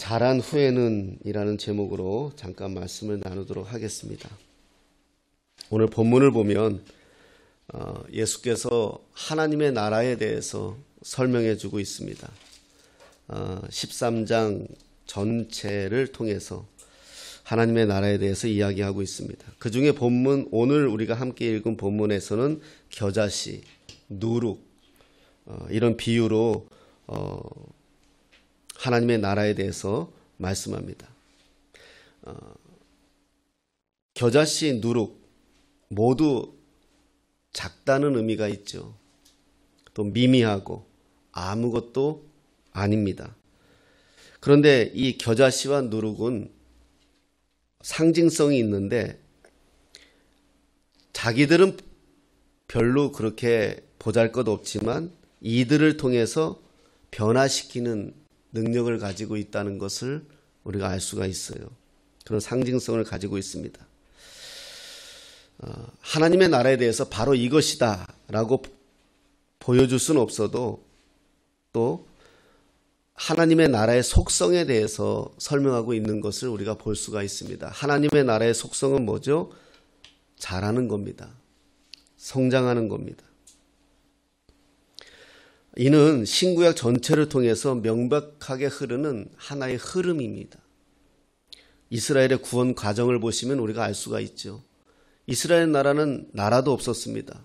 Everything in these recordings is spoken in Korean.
자란 후에는 이라는 제목으로 잠깐 말씀을 나누도록 하겠습니다. 오늘 본문을 보면 예수께서 하나님의 나라에 대해서 설명해 주고 있습니다. 13장 전체를 통해서 하나님의 나라에 대해서 이야기하고 있습니다. 그 중에 본문, 오늘 우리가 함께 읽은 본문에서는 겨자씨, 누룩 이런 비유로 하나님의 나라에 대해서 말씀합니다. 겨자씨, 누룩 모두 작다는 의미가 있죠. 또 미미하고 아무것도 아닙니다. 그런데 이 겨자씨와 누룩은 상징성이 있는데 자기들은 별로 그렇게 보잘것없지만 이들을 통해서 변화시키는 능력을 가지고 있다는 것을 우리가 알 수가 있어요. 그런 상징성을 가지고 있습니다. 하나님의 나라에 대해서 바로 이것이다 라고 보여줄 수는 없어도 또 하나님의 나라의 속성에 대해서 설명하고 있는 것을 우리가 볼 수가 있습니다. 하나님의 나라의 속성은 뭐죠? 자라는 겁니다. 성장하는 겁니다. 이는 신구약 전체를 통해서 명백하게 흐르는 하나의 흐름입니다. 이스라엘의 구원 과정을 보시면 우리가 알 수가 있죠. 이스라엘 나라는 나라도 없었습니다.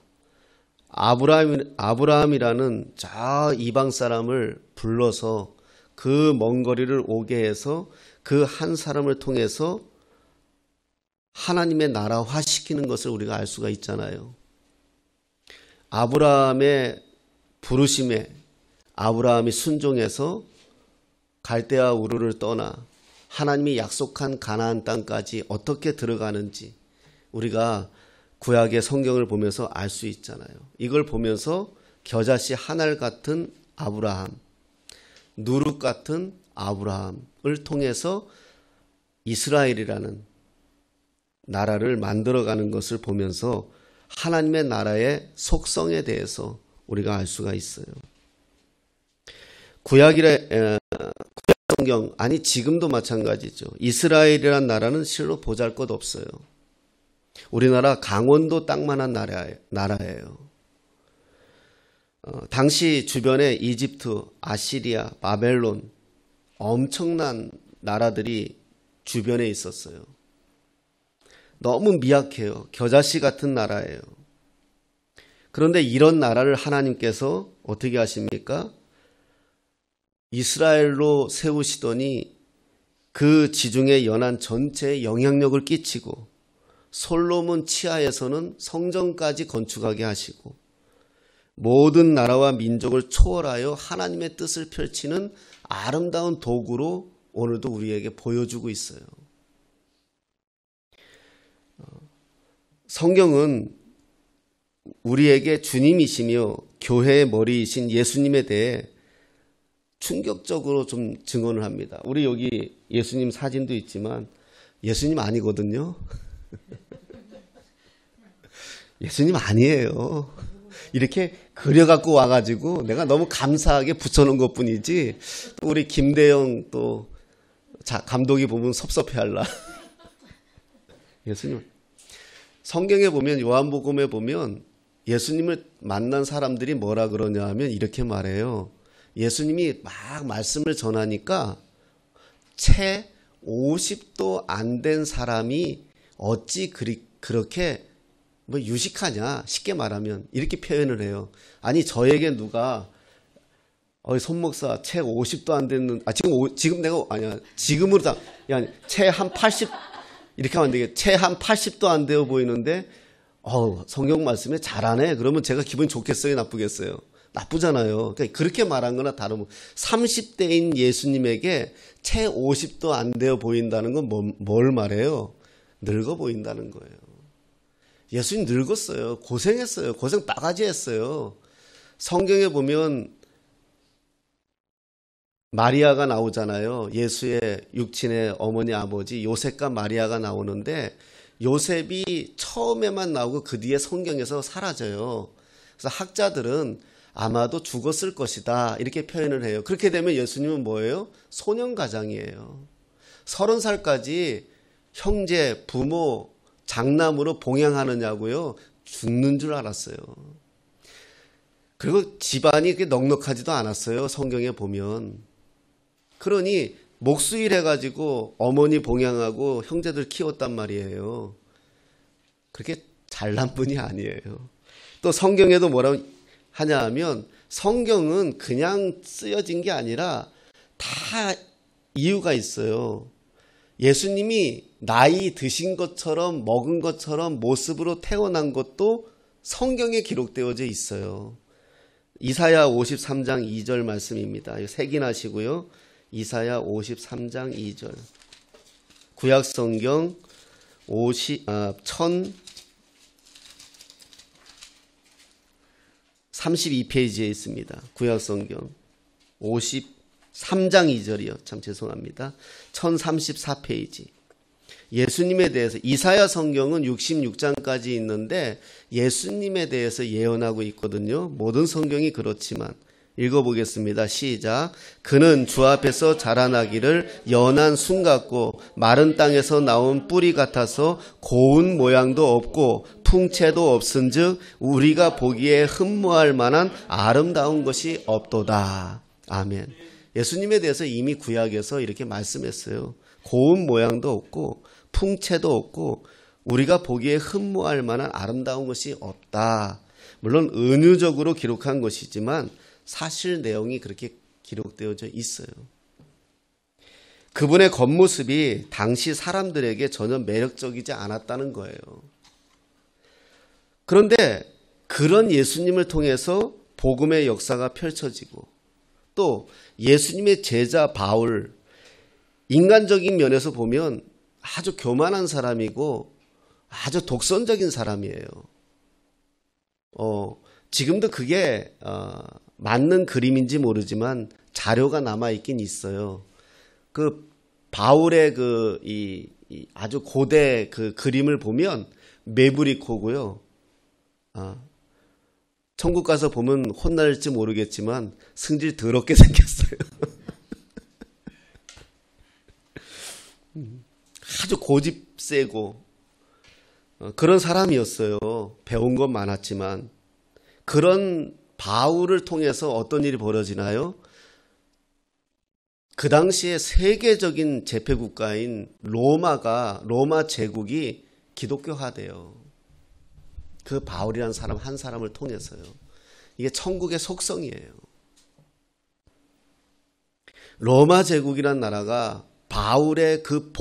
아브라함이라는 저 이방 사람을 불러서 그 먼 거리를 오게 해서 그 한 사람을 통해서 하나님의 나라화시키는 것을 우리가 알 수가 있잖아요. 아브라함의 부르심에 아브라함이 순종해서 갈대아 우르를 떠나 하나님이 약속한 가나안 땅까지 어떻게 들어가는지 우리가 구약의 성경을 보면서 알 수 있잖아요. 이걸 보면서 겨자씨 하늘 같은 아브라함, 누룩 같은 아브라함을 통해서 이스라엘이라는 나라를 만들어가는 것을 보면서 하나님의 나라의 속성에 대해서 우리가 알 수가 있어요. 구약 성경, 아니 지금도 마찬가지죠. 이스라엘이라는 나라는 실로 보잘것없어요. 우리나라 강원도 땅만한 나라예요. 당시 주변에 이집트, 아시리아, 바벨론 엄청난 나라들이 주변에 있었어요. 너무 미약해요. 겨자씨 같은 나라예요. 그런데 이런 나라를 하나님께서 어떻게 하십니까? 이스라엘로 세우시더니 그 지중해 연안 전체에 영향력을 끼치고 솔로몬 치하에서는 성전까지 건축하게 하시고 모든 나라와 민족을 초월하여 하나님의 뜻을 펼치는 아름다운 도구로 오늘도 우리에게 보여주고 있어요. 성경은 우리에게 주님이시며 교회의 머리이신 예수님에 대해 충격적으로 좀 증언을 합니다. 우리 여기 예수님 사진도 있지만 예수님 아니거든요. 예수님 아니에요. 이렇게 그려갖고 와가지고 내가 너무 감사하게 붙여놓은 것뿐이지 또 우리 김대영 또 감독이 보면 섭섭해할라. 예수님 성경에 보면 요한복음에 보면 예수님을 만난 사람들이 뭐라 그러냐 하면 이렇게 말해요. 예수님이 막 말씀을 전하니까 채 50도 안 된 사람이 어찌 그렇게 뭐 유식하냐 쉽게 말하면 이렇게 표현을 해요. 아니 저에게 누가 손 목사 채 50도 안 됐는 지금 내가 아니야 지금으로 다 채 한 80 이렇게 하면 되게 채 한 80도 안 되어 보이는데 성경 말씀에 잘하네. 그러면 제가 기분이 좋겠어요, 나쁘겠어요? 나쁘잖아요. 그러니까 그렇게 말한 거나 다름은 30대인 예수님에게 채 50도 안 되어 보인다는 건 뭘 말해요? 늙어 보인다는 거예요. 예수님 늙었어요. 고생했어요. 고생 바가지 했어요. 성경에 보면 마리아가 나오잖아요. 예수의 육친의 어머니 아버지 요셉과 마리아가 나오는데 요셉이 처음에만 나오고 그 뒤에 성경에서 사라져요. 그래서 학자들은 아마도 죽었을 것이다. 이렇게 표현을 해요. 그렇게 되면 예수님은 뭐예요? 소년가장이에요. 30살까지 형제, 부모, 장남으로 봉양하느냐고요? 죽는 줄 알았어요. 그리고 집안이 그렇게 넉넉하지도 않았어요. 성경에 보면. 그러니 목수일 해가지고 어머니 봉양하고 형제들 키웠단 말이에요. 그렇게 잘난 분이 아니에요. 또 성경에도 뭐라고 하냐 하면 성경은 그냥 쓰여진 게 아니라 다 이유가 있어요. 예수님이 나이 드신 것처럼 먹은 것처럼 모습으로 태어난 것도 성경에 기록되어져 있어요. 이사야 53장 2절 말씀입니다. 색인하시고요. 이사야 53장 2절. 구약성경 1032페이지에 있습니다. 구약성경 53장 2절이요. 참 죄송합니다. 1034페이지. 예수님에 대해서 이사야 성경은 66장까지 있는데 예수님에 대해서 예언하고 있거든요. 모든 성경이 그렇지만 읽어보겠습니다. 시작. 그는 주 앞에서 자라나기를 연한 순 같고 마른 땅에서 나온 뿌리 같아서 고운 모양도 없고 풍채도 없은즉 우리가 보기에 흠모할 만한 아름다운 것이 없도다. 아멘. 예수님에 대해서 이미 구약에서 이렇게 말씀했어요. 고운 모양도 없고 풍채도 없고 우리가 보기에 흠모할 만한 아름다운 것이 없다. 물론 은유적으로 기록한 것이지만 사실 내용이 그렇게 기록되어져 있어요. 그분의 겉모습이 당시 사람들에게 전혀 매력적이지 않았다는 거예요. 그런데 그런 예수님을 통해서 복음의 역사가 펼쳐지고 또 예수님의 제자 바울, 인간적인 면에서 보면 아주 교만한 사람이고 아주 독선적인 사람이에요. 지금도 그게 맞는 그림인지 모르지만 자료가 남아있긴 있어요. 그 바울의 이 아주 고대 그 그림을 보면 매부리코고요. 천국 가서 보면 혼날지 모르겠지만 승질 더럽게 생겼어요. 아주 고집 세고 그런 사람이었어요. 배운 건 많았지만. 그런 바울을 통해서 어떤 일이 벌어지나요? 그 당시에 세계적인 제패국가인 로마 제국이 기독교화돼요. 그 바울이라는 사람 한 사람을 통해서요. 이게 천국의 속성이에요. 로마 제국이란 나라가 바울의 그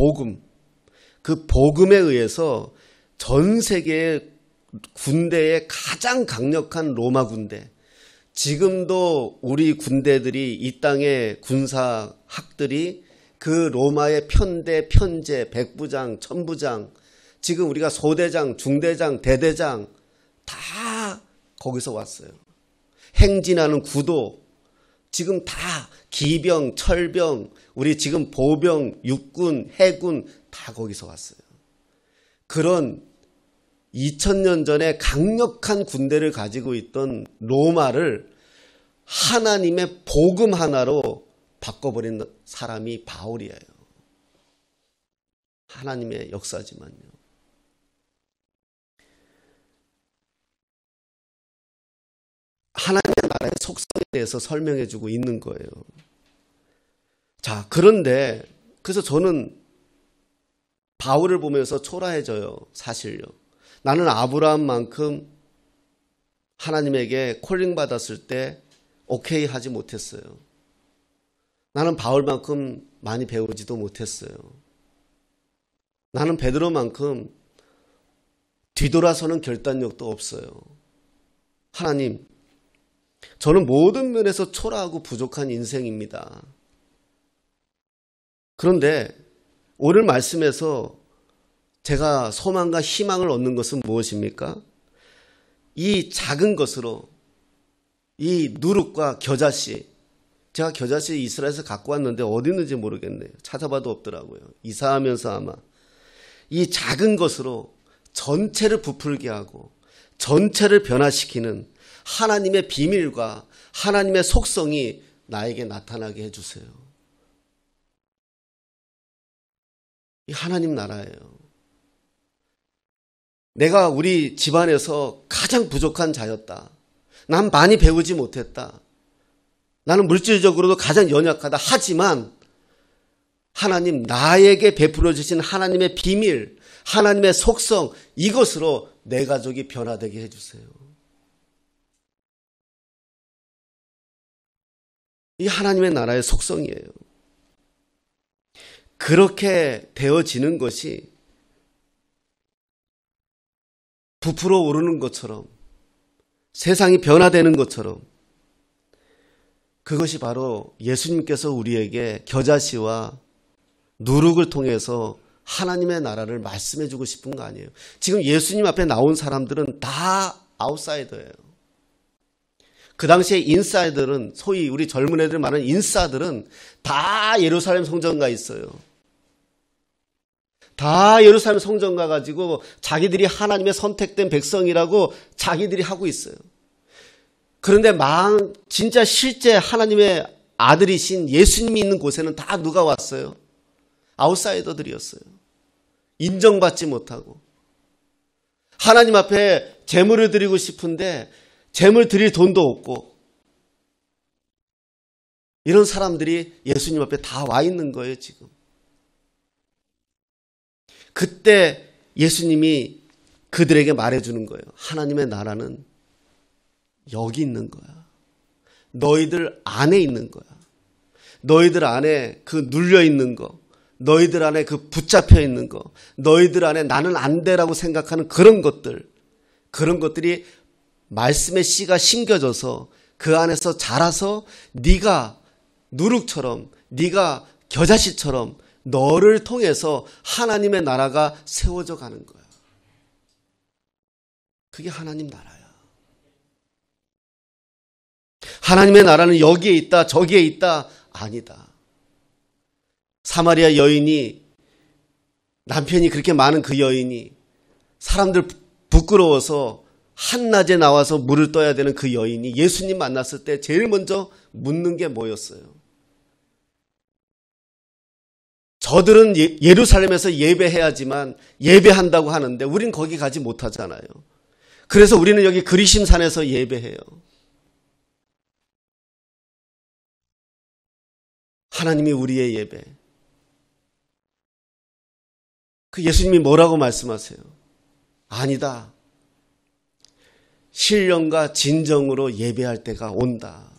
복음에 의해서 전 세계의 군대의 가장 강력한 로마 군대, 지금도 우리 군대들이 이 땅의 군사학들이 그 로마의 편대, 편제, 백부장, 천부장, 지금 우리가 소대장, 중대장, 대대장 다 거기서 왔어요. 행진하는 구도, 지금 다 기병, 철병, 우리 지금 보병, 육군, 해군 다 거기서 왔어요. 그런 2000년 전에 강력한 군대를 가지고 있던 로마를 하나님의 복음 하나로 바꿔버린 사람이 바울이에요. 하나님의 역사지만요. 하나님의 나라의 속성에 대해서 설명해주고 있는 거예요. 자, 그런데 그래서 저는 바울을 보면서 초라해져요. 사실요. 나는 아브라함만큼 하나님에게 콜링 받았을 때 오케이 하지 못했어요. 나는 바울만큼 많이 배우지도 못했어요. 나는 베드로만큼 뒤돌아서는 결단력도 없어요. 하나님, 저는 모든 면에서 초라하고 부족한 인생입니다. 그런데 오늘 말씀에서 제가 소망과 희망을 얻는 것은 무엇입니까? 이 작은 것으로 이 누룩과 겨자씨, 제가 겨자씨 이스라엘에서 갖고 왔는데 어디 있는지 모르겠네요. 찾아봐도 없더라고요. 이사하면서 아마 이 작은 것으로 전체를 부풀게 하고 전체를 변화시키는 하나님의 비밀과 하나님의 속성이 나에게 나타나게 해주세요. 이 하나님 나라예요. 내가 우리 집안에서 가장 부족한 자였다. 난 많이 배우지 못했다. 나는 물질적으로도 가장 연약하다. 하지만 하나님 나에게 베풀어 주신 하나님의 비밀, 하나님의 속성, 이것으로 내 가족이 변화되게 해주세요. 이 하나님의 나라의 속성이에요. 그렇게 되어지는 것이 부풀어 오르는 것처럼, 세상이 변화되는 것처럼, 그것이 바로 예수님께서 우리에게 겨자씨와 누룩을 통해서 하나님의 나라를 말씀해 주고 싶은 거 아니에요. 지금 예수님 앞에 나온 사람들은 다 아웃사이더예요. 그 당시에 인사이더는, 소위 우리 젊은 애들 말하는 인싸들은 다 예루살렘 성전 가 있어요. 다 예루살렘 성전 가가지고 자기들이 하나님의 선택된 백성이라고 자기들이 하고 있어요. 그런데 진짜 실제 하나님의 아들이신 예수님이 있는 곳에는 다 누가 왔어요? 아웃사이더들이었어요. 인정받지 못하고. 하나님 앞에 제물을 드리고 싶은데 제물 드릴 돈도 없고. 이런 사람들이 예수님 앞에 다 와 있는 거예요, 지금. 그때 예수님이 그들에게 말해주는 거예요. 하나님의 나라는 여기 있는 거야. 너희들 안에 있는 거야. 너희들 안에 그 눌려 있는 거, 너희들 안에 그 붙잡혀 있는 거, 너희들 안에 나는 안 돼라고 생각하는 그런 것들이 말씀의 씨가 심겨져서 그 안에서 자라서 네가 누룩처럼, 네가 겨자씨처럼 너를 통해서 하나님의 나라가 세워져 가는 거야. 그게 하나님 나라야. 하나님의 나라는 여기에 있다, 저기에 있다, 아니다. 사마리아 여인이, 남편이 그렇게 많은 그 여인이, 사람들 부끄러워서 한낮에 나와서 물을 떠야 되는 그 여인이 예수님 만났을 때 제일 먼저 묻는 게 뭐였어요? 저들은 예루살렘에서 예배해야지만 예배한다고 하는데 우린 거기 가지 못하잖아요. 그래서 우리는 여기 그리심산에서 예배해요. 하나님이 우리의 예배. 그 예수님이 뭐라고 말씀하세요? 아니다. 신령과 진정으로 예배할 때가 온다.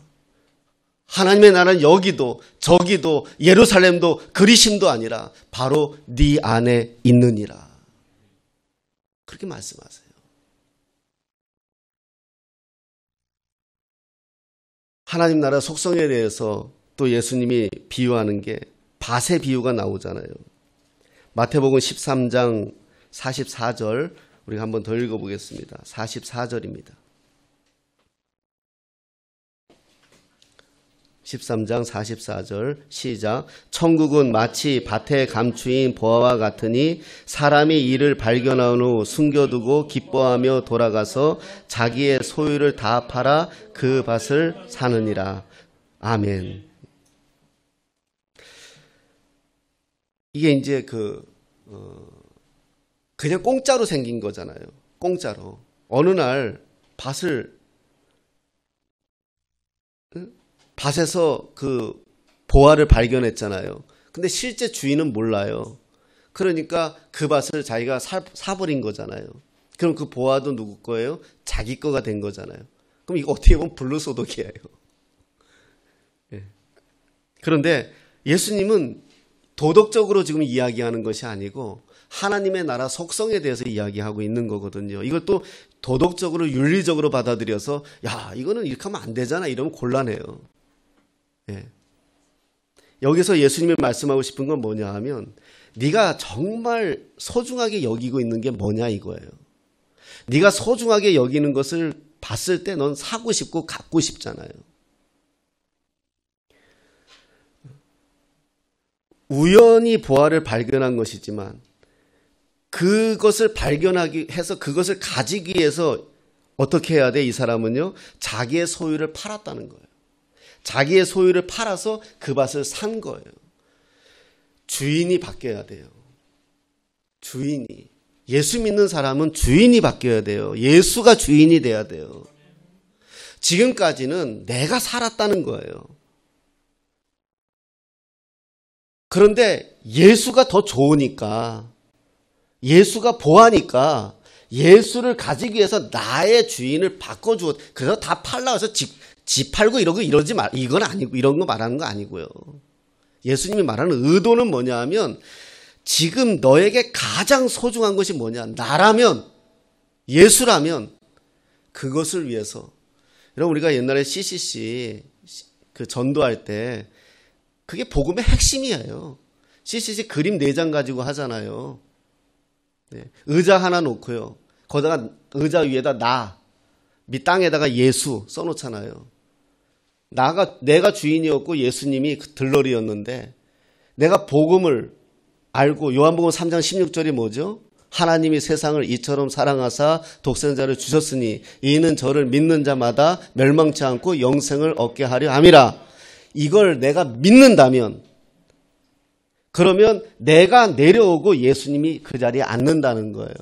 하나님의 나라는 여기도 저기도 예루살렘도 그리심도 아니라 바로 네 안에 있느니라. 그렇게 말씀하세요. 하나님 나라 속성에 대해서 또 예수님이 비유하는 게 밭의 비유가 나오잖아요. 마태복음 13장 44절 우리가 한번 더 읽어보겠습니다. 44절입니다. 13장 44절 시작. 천국은 마치 밭에 감추인 보화와 같으니 사람이 이를 발견한 후 숨겨두고 기뻐하며 돌아가서 자기의 소유를 다 팔아 그 밭을 사느니라. 아멘. 이게 이제 그냥 공짜로 생긴 거잖아요. 공짜로. 어느 날 밭에서 그 보화를 발견했잖아요. 근데 실제 주인은 몰라요. 그러니까 그 밭을 자기가 사버린 거잖아요. 그럼 그 보화도 누구 거예요? 자기 거가 된 거잖아요. 그럼 이거 어떻게 보면 불로소득이에요. 예. 그런데 예수님은 도덕적으로 지금 이야기하는 것이 아니고 하나님의 나라 속성에 대해서 이야기하고 있는 거거든요. 이것도 도덕적으로 윤리적으로 받아들여서 야 이거는 이렇게 하면 안 되잖아 이러면 곤란해요. 예. 여기서 예수님이 말씀하고 싶은 건 뭐냐 하면 네가 정말 소중하게 여기고 있는 게 뭐냐 이거예요. 네가 소중하게 여기는 것을 봤을 때 넌 사고 싶고 갖고 싶잖아요. 우연히 보화를 발견한 것이지만 그것을 발견하기 해서 그것을 가지기 위해서 어떻게 해야 돼? 이 사람은요, 자기의 소유를 팔았다는 거예요. 자기의 소유를 팔아서 그 밭을 산 거예요. 주인이 바뀌어야 돼요. 주인이. 예수 믿는 사람은 주인이 바뀌어야 돼요. 예수가 주인이 돼야 돼요. 지금까지는 내가 살았다는 거예요. 그런데 예수가 더 좋으니까, 예수가 보하니까 예수를 가지기 위해서 나의 주인을 바꿔주었. 그래서 다 팔라 해서 집 팔고 이러지 말. 이건 아니고, 이런 거 말하는 거 아니고요. 예수님이 말하는 의도는 뭐냐 하면, 지금 너에게 가장 소중한 것이 뭐냐? 나라면, 예수라면 그것을 위해서. 여러분, 우리가 옛날에 CCC 그 전도할 때 그게 복음의 핵심이에요. CCC 그림 4장 가지고 하잖아요. 네. 의자 하나 놓고요. 거기다가 의자 위에다 나, 밑 땅에다가 예수 써놓잖아요. 내가 주인이었고 예수님이 들러리였는데, 내가 복음을 알고, 요한복음 3장 16절이 뭐죠? 하나님이 세상을 이처럼 사랑하사 독생자를 주셨으니 이는 저를 믿는 자마다 멸망치 않고 영생을 얻게 하려 함이라. 이걸 내가 믿는다면, 그러면 내가 내려오고 예수님이 그 자리에 앉는다는 거예요.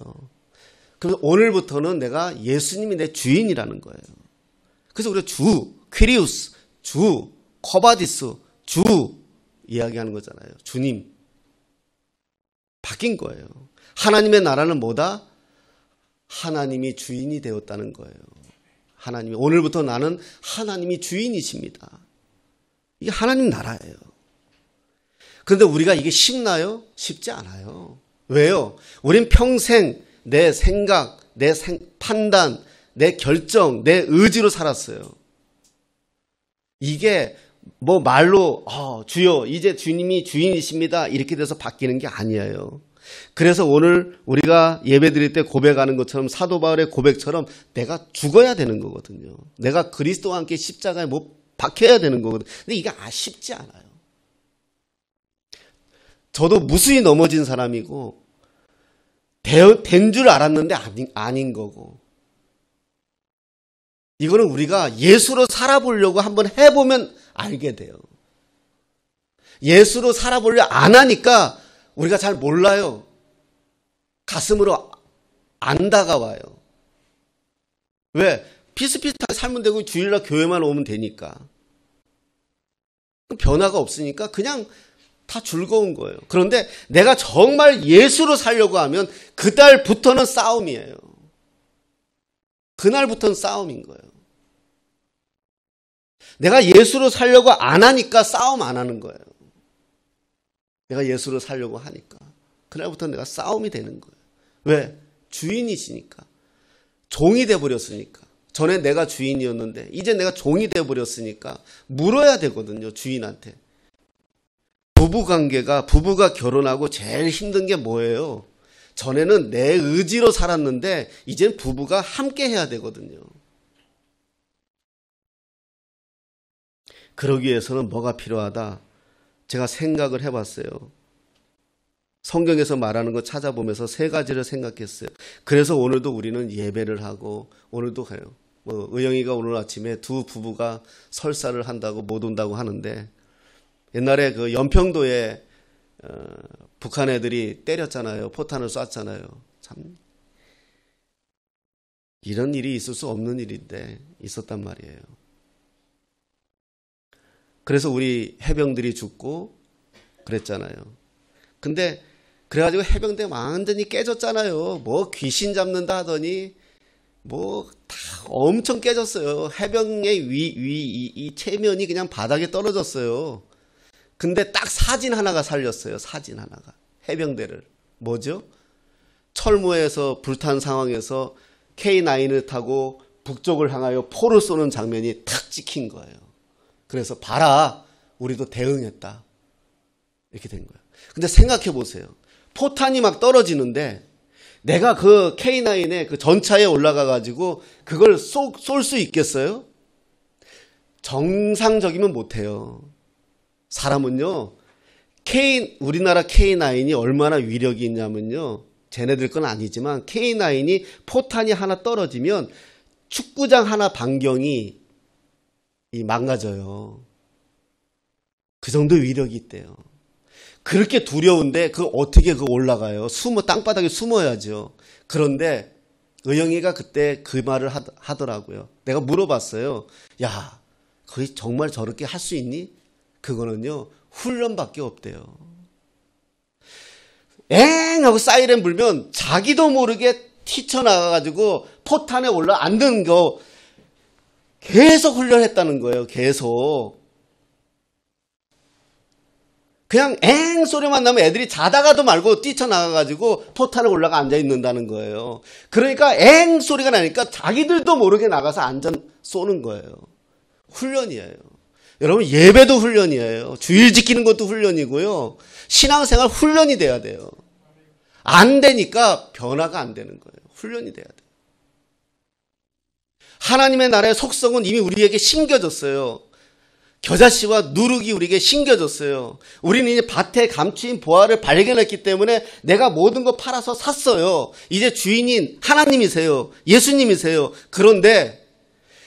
그래서 오늘부터는 내가 예수님이 내 주인이라는 거예요. 그래서 우리가 주, 퀴리우스, 주, 코바디스, 주 이야기하는 거잖아요. 주님. 바뀐 거예요. 하나님의 나라는 뭐다? 하나님이 주인이 되었다는 거예요. 하나님이, 오늘부터 나는 하나님이 주인이십니다. 이게 하나님 나라예요. 그런데 우리가 이게 쉽나요? 쉽지 않아요. 왜요? 우린 평생 내 생각, 내 판단, 내 결정, 내 의지로 살았어요. 이게 뭐 말로 주여 이제 주님이 주인이십니다 이렇게 돼서 바뀌는 게 아니에요. 그래서 오늘 우리가 예배드릴 때 고백하는 것처럼, 사도 바울의 고백처럼 내가 죽어야 되는 거거든요. 내가 그리스도와 함께 십자가에 못 박혀야 되는 거거든요. 근데 이게 쉽지 않아요. 저도 무수히 넘어진 사람이고 된 줄 알았는데 아닌 거고, 이거는 우리가 예수로 살아보려고 한번 해보면 알게 돼요. 예수로 살아보려 안 하니까 우리가 잘 몰라요. 가슴으로 안 다가와요. 왜? 비슷비슷하게 살면 되고 주일날 교회만 오면 되니까. 변화가 없으니까 그냥 다 즐거운 거예요. 그런데 내가 정말 예수로 살려고 하면 그날부터는 싸움이에요. 그날부터는 싸움인 거예요. 내가 예수로 살려고 안 하니까 싸움 안 하는 거예요. 내가 예수로 살려고 하니까 그날부터 내가 싸움이 되는 거예요. 왜? 주인이시니까. 종이 돼버렸으니까. 전에 내가 주인이었는데 이제 내가 종이 돼버렸으니까 물어야 되거든요. 주인한테. 부부가 결혼하고 제일 힘든 게 뭐예요? 전에는 내 의지로 살았는데 이제는 부부가 함께 해야 되거든요. 그러기 위해서는 뭐가 필요하다? 제가 생각을 해봤어요. 성경에서 말하는 거 찾아보면서 3가지를 생각했어요. 그래서 오늘도 우리는 예배를 하고, 오늘도 가요. 의영이가 오늘 아침에 2 부부가 설사를 한다고 못 온다고 하는데, 옛날에 그 연평도에 북한 애들이 때렸잖아요. 포탄을 쐈잖아요. 참 이런 일이 있을 수 없는 일인데 있었단 말이에요. 그래서 우리 해병들이 죽고 그랬잖아요. 근데 그래가지고 해병대 완전히 깨졌잖아요. 뭐 귀신 잡는다 하더니 뭐 다 엄청 깨졌어요. 해병의 이 체면이 그냥 바닥에 떨어졌어요. 근데 딱 사진 하나가 살렸어요. 사진 하나가. 해병대를. 뭐죠? 철무에서 불탄 상황에서 K9을 타고 북쪽을 향하여 포를 쏘는 장면이 탁 찍힌 거예요. 그래서 봐라, 우리도 대응했다. 이렇게 된 거예요. 근데 생각해 보세요. 포탄이 막 떨어지는데 내가 그 K9의 그 전차에 올라가 가지고 그걸 쏠 수 있겠어요? 정상적이면 못해요. 사람은요, 우리나라 K9이 얼마나 위력이 있냐면요, 쟤네들 건 아니지만 K9이 포탄이 하나 떨어지면 축구장 하나 반경이 망가져요. 그 정도 위력이 있대요. 그렇게 두려운데 어떻게 올라가요? 땅바닥에 숨어야죠. 그런데 의영이가 그때 그 말을 하더라고요. 내가 물어봤어요. 야, 거기 정말 저렇게 할 수 있니? 그거는요, 훈련밖에 없대요. 엥 하고 사이렌 불면 자기도 모르게 튀쳐나가가지고 포탄에 올라 앉는 거 계속 훈련했다는 거예요. 계속. 그냥 엥 소리만 나면 애들이 자다가도 말고 뛰쳐나가가지고 포탄에 올라가 앉아있는다는 거예요. 그러니까 엥 소리가 나니까 자기들도 모르게 나가서 앉아 쏘는 거예요. 훈련이에요. 여러분, 예배도 훈련이에요. 주일 지키는 것도 훈련이고요. 신앙생활 훈련이 돼야 돼요. 안 되니까 변화가 안 되는 거예요. 훈련이 돼야 돼요. 하나님의 나라의 속성은 이미 우리에게 심겨졌어요. 겨자씨와 누룩이 우리에게 심겨졌어요. 우리는 이제 밭에 감추인 보화를 발견했기 때문에 내가 모든 거 팔아서 샀어요. 이제 주인인 하나님이세요. 예수님이세요. 그런데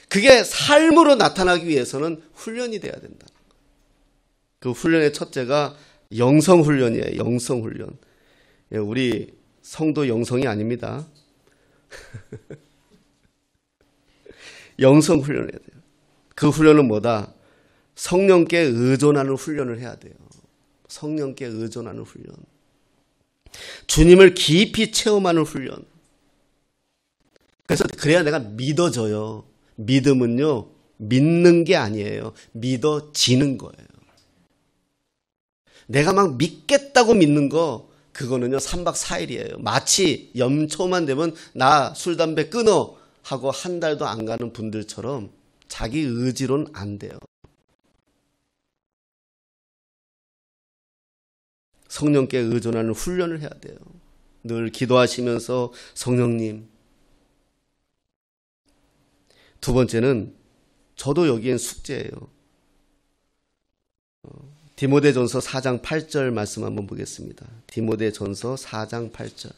그게 삶으로 나타나기 위해서는 훈련이 돼야 된다. 그 훈련의 첫째가 영성훈련이에요. 영성훈련. 우리 성도 영성이 아닙니다. 영성훈련을 해야 돼요. 그 훈련은 뭐다? 성령께 의존하는 훈련을 해야 돼요. 성령께 의존하는 훈련. 주님을 깊이 체험하는 훈련. 그래야 내가 믿어져요. 믿음은요, 믿는 게 아니에요. 믿어지는 거예요. 내가 막 믿겠다고 믿는 거, 그거는요, 3박 4일이에요. 마치 염초만 되면 나 술, 담배 끊어 하고 한 달도 안 가는 분들처럼 자기 의지로는 안 돼요. 성령께 의존하는 훈련을 해야 돼요. 늘 기도하시면서 성령님. 두 번째는 저도 여기엔 숙제예요. 디모데전서 4장 8절 말씀 한번 보겠습니다. 디모데전서 4장 8절.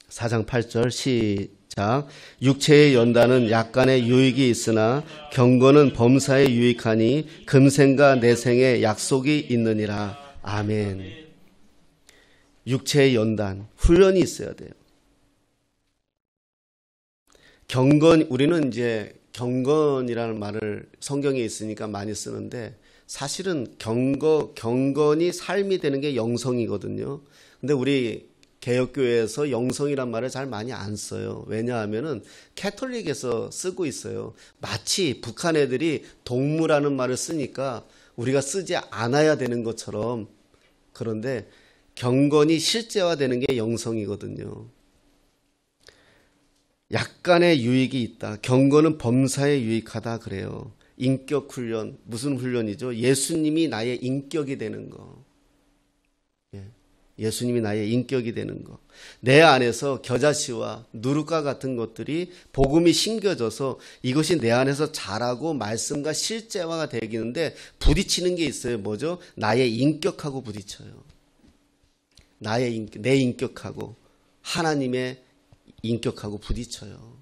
(4장 8절) 시작. 육체의 연단은 약간의 유익이 있으나 경건은 범사에 유익하니 금생과 내생에 약속이 있느니라. 아멘. 육체의 연단, 훈련이 있어야 돼요. 경건, 우리는 이제 경건이라는 말을 성경에 있으니까 많이 쓰는데 사실은 경건이 삶이 되는 게 영성이거든요. 근데 우리 개혁교회에서 영성이란 말을 잘 많이 안 써요. 왜냐하면은 캐톨릭에서 쓰고 있어요. 마치 북한 애들이 동무라는 말을 쓰니까 우리가 쓰지 않아야 되는 것처럼. 그런데 경건이 실제화되는 게 영성이거든요. 약간의 유익이 있다. 경건은 범사에 유익하다 그래요. 인격 훈련, 무슨 훈련이죠? 예수님이 나의 인격이 되는 거. 예수님이 나의 인격이 되는 것. 내 안에서 겨자씨와 누룩과 같은 것들이 복음이 심겨져서 이것이 내 안에서 자라고 말씀과 실제화가 되기는데 부딪히는 게 있어요. 뭐죠? 나의 인격하고 부딪혀요. 내 인격하고 하나님의 인격하고 부딪혀요.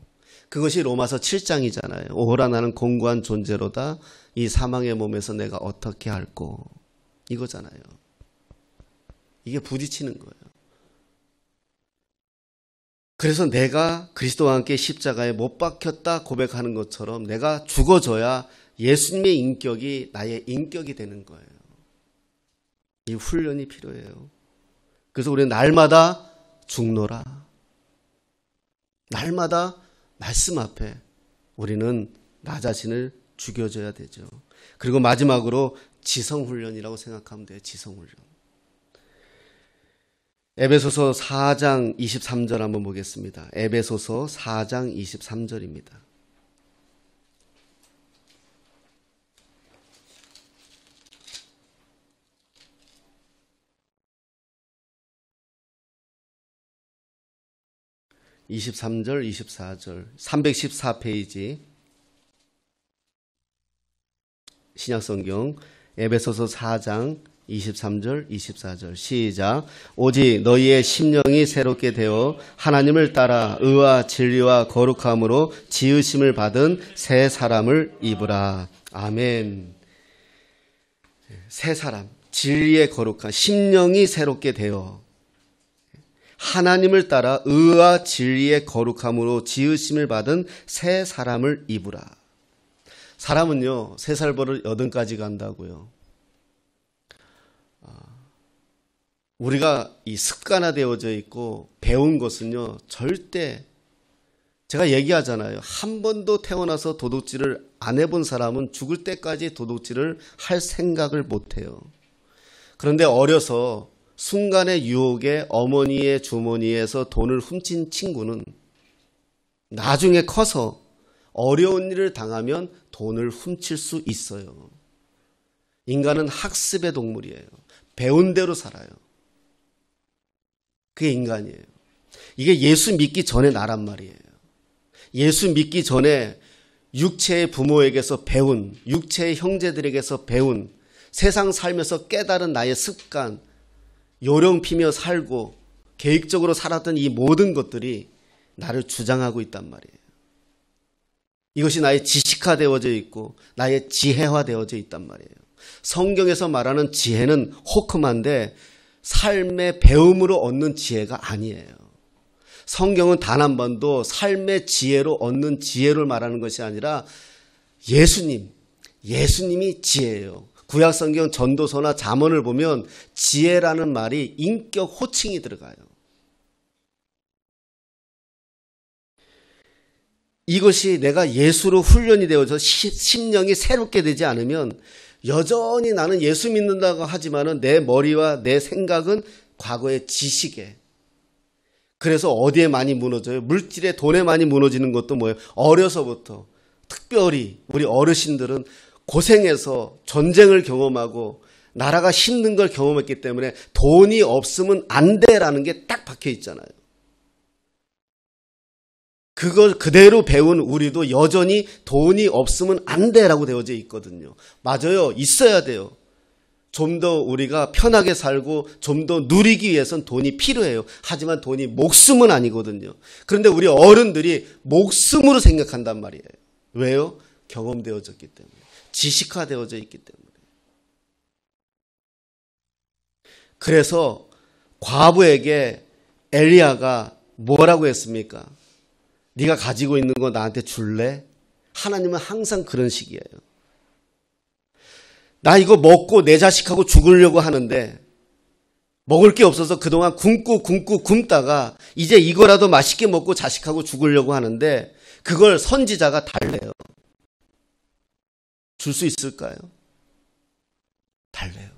그것이 로마서 7장이잖아요. 오호라 나는 공고한 존재로다. 이 사망의 몸에서 내가 어떻게 할꼬. 이거잖아요. 이게 부딪히는 거예요. 그래서 내가 그리스도와 함께 십자가에 못 박혔다 고백하는 것처럼 내가 죽어져야 예수님의 인격이 나의 인격이 되는 거예요. 이 훈련이 필요해요. 그래서 우리는 날마다 죽노라. 날마다 말씀 앞에 우리는 나 자신을 죽여줘야 되죠. 그리고 마지막으로 지성훈련이라고 생각하면 돼요. 지성훈련. 에베소서 4장 23절 한번 보겠습니다. 에베소서 4장 23절입니다. (23절) (24절) 314페이지 신약성경 에베소서 4장 23절 24절 시작. 오직 너희의 심령이 새롭게 되어 하나님을 따라 의와 진리와 거룩함으로 지으심을 받은 새 사람을 입으라. 아멘. 새 사람, 진리의 거룩한 심령이 새롭게 되어 하나님을 따라 의와 진리의 거룩함으로 지으심을 받은 새 사람을 입으라. 사람은요, 3살 버릇 80까지 간다고요. 우리가 이 습관화되어져 있고 배운 것은요, 절대 제가 얘기하잖아요. 한 번도 태어나서 도둑질을 안 해본 사람은 죽을 때까지 도둑질을 할 생각을 못해요. 그런데 어려서 순간의 유혹에 어머니의 주머니에서 돈을 훔친 친구는 나중에 커서 어려운 일을 당하면 돈을 훔칠 수 있어요. 인간은 학습의 동물이에요. 배운 대로 살아요. 그게 인간이에요. 이게 예수 믿기 전의 나란 말이에요. 예수 믿기 전에 육체의 부모에게서 배운, 육체의 형제들에게서 배운, 세상 살면서 깨달은 나의 습관, 요령 피며 살고 계획적으로 살았던 이 모든 것들이 나를 주장하고 있단 말이에요. 이것이 나의 지식화되어져 있고 나의 지혜화되어져 있단 말이에요. 성경에서 말하는 지혜는 호크만데 삶의 배움으로 얻는 지혜가 아니에요. 성경은 단 한 번도 삶의 지혜로 얻는 지혜를 말하는 것이 아니라 예수님이 지혜예요. 구약성경 전도서나 잠언을 보면 지혜라는 말이 인격 호칭이 들어가요. 이것이 내가 예수로 훈련이 되어서 심령이 새롭게 되지 않으면 여전히 나는 예수 믿는다고 하지만은 내 머리와 내 생각은 과거의 지식에, 그래서 어디에 많이 무너져요? 물질에, 돈에 많이 무너지는 것도 뭐예요? 어려서부터 특별히 우리 어르신들은 고생해서 전쟁을 경험하고 나라가 힘든 걸 경험했기 때문에 돈이 없으면 안 돼라는 게 딱 박혀 있잖아요. 그걸 그대로 배운 우리도 여전히 돈이 없으면 안 돼라고 되어져 있거든요. 맞아요. 있어야 돼요. 좀 더 우리가 편하게 살고 좀 더 누리기 위해서는 돈이 필요해요. 하지만 돈이 목숨은 아니거든요. 그런데 우리 어른들이 목숨으로 생각한단 말이에요. 왜요? 경험되어졌기 때문에. 지식화되어져 있기 때문에. 그래서 과부에게 엘리야가 뭐라고 했습니까? 네가 가지고 있는 거 나한테 줄래? 하나님은 항상 그런 식이에요. 나 이거 먹고 내 자식하고 죽으려고 하는데 먹을 게 없어서 그동안 굶다가 이제 이거라도 맛있게 먹고 자식하고 죽으려고 하는데 그걸 선지자가 달래요. 줄 수 있을까요? 달래요.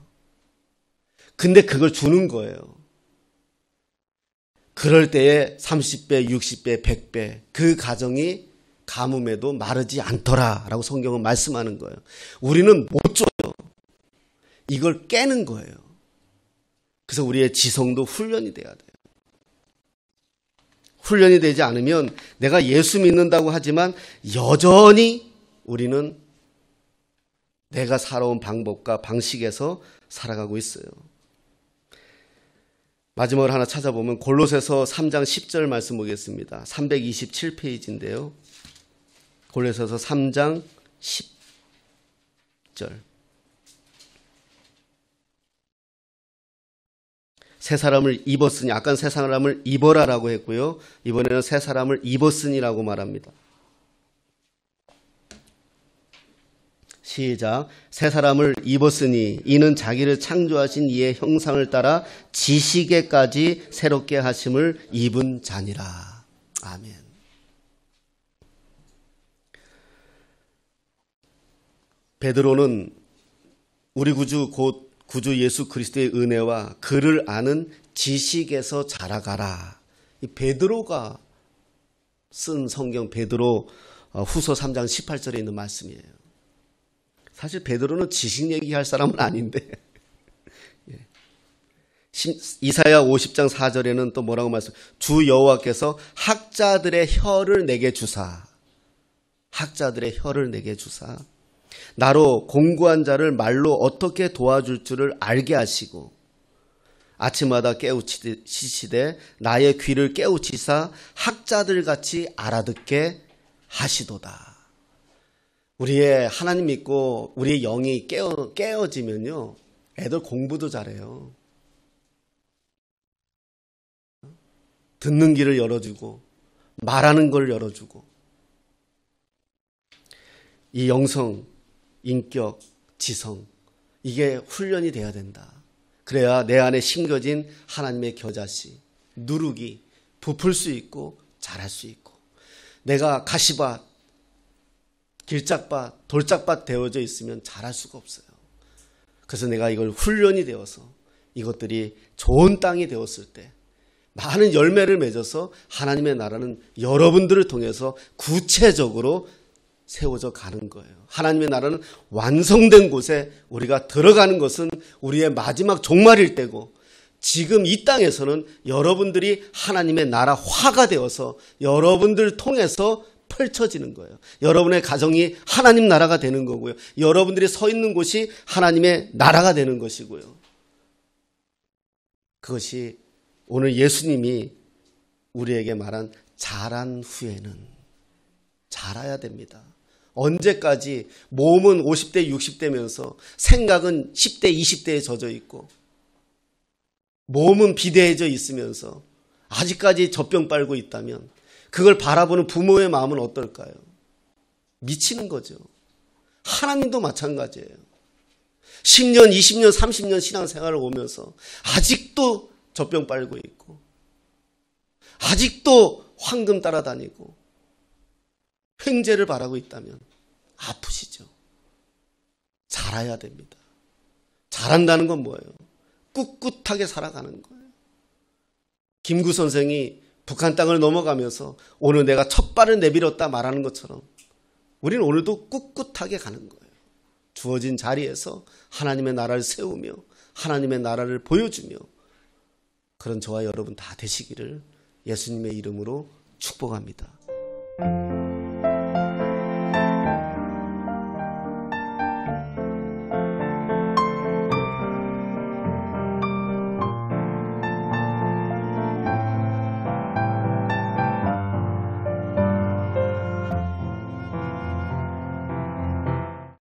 근데 그걸 주는 거예요. 그럴 때에 30배, 60배, 100배 그 가정이 가뭄에도 마르지 않더라라고 성경은 말씀하는 거예요. 우리는 못 줘요. 이걸 깨는 거예요. 그래서 우리의 지성도 훈련이 돼야 돼요. 훈련이 되지 않으면 내가 예수 믿는다고 하지만 여전히 우리는 내가 살아온 방법과 방식에서 살아가고 있어요. 마지막으로 하나 찾아보면 골로새서 3장 10절 말씀 보겠습니다. 327페이지인데요. 골로새서 3장 10절. 새 사람을 입었으니, 아까 새 사람을 입어라라고 했고요. 이번에는 새 사람을 입었으니라고 말합니다. 시작. 새 사람을 입었으니 이는 자기를 창조하신 이의 형상을 따라 지식에까지 새롭게 하심을 입은 자니라. 아멘. 베드로는 우리 구주 곧 구주 예수 그리스도의 은혜와 그를 아는 지식에서 자라가라. 이 베드로가 쓴 성경 베드로 후서 3장 18절에 있는 말씀이에요. 사실 베드로는 지식 얘기할 사람은 아닌데 이사야 50장 4절에는 또 뭐라고 말씀? 주 여호와께서 학자들의 혀를 내게 주사, 학자들의 혀를 내게 주사. 나로 공고한 자를 말로 어떻게 도와줄 줄을 알게 하시고 아침마다 깨우치시되 나의 귀를 깨우치사 학자들같이 알아듣게 하시도다. 우리의 하나님 믿고 우리의 영이 깨어지면요, 애들 공부도 잘해요. 듣는 길을 열어주고 말하는 걸 열어주고, 이 영성, 인격, 지성, 이게 훈련이 돼야 된다. 그래야 내 안에 심겨진 하나님의 겨자씨, 누룩이 부풀 수 있고 자랄 수 있고, 내가 가시밭, 길짝밭, 돌짝밭 되어져 있으면 자랄 수가 없어요. 그래서 내가 이걸 훈련이 되어서 이것들이 좋은 땅이 되었을 때 많은 열매를 맺어서 하나님의 나라는 여러분들을 통해서 구체적으로 세워져 가는 거예요. 하나님의 나라는 완성된 곳에 우리가 들어가는 것은 우리의 마지막 종말일 때고, 지금 이 땅에서는 여러분들이 하나님의 나라화가 되어서 여러분들 통해서 펼쳐지는 거예요. 여러분의 가정이 하나님 나라가 되는 거고요. 여러분들이 서 있는 곳이 하나님의 나라가 되는 것이고요. 그것이 오늘 예수님이 우리에게 말한 자란 후에는 자라야 됩니다. 언제까지 몸은 50대, 60대면서 생각은 10대, 20대에 젖어 있고 몸은 비대해져 있으면서 아직까지 젖병 빨고 있다면 그걸 바라보는 부모의 마음은 어떨까요? 미치는 거죠. 하나님도 마찬가지예요. 10년, 20년, 30년 신앙생활을 오면서 아직도 젖병 빨고 있고 아직도 황금 따라다니고 횡재를 바라고 있다면 아프시죠. 자라야 됩니다. 자란다는 건 뭐예요? 꿋꿋하게 살아가는 거예요. 김구 선생이 북한 땅을 넘어가면서 오늘 내가 첫 발을 내밀었다 말하는 것처럼 우리는 오늘도 꿋꿋하게 가는 거예요. 주어진 자리에서 하나님의 나라를 세우며 하나님의 나라를 보여주며, 그런 저와 여러분 다 되시기를 예수님의 이름으로 축복합니다.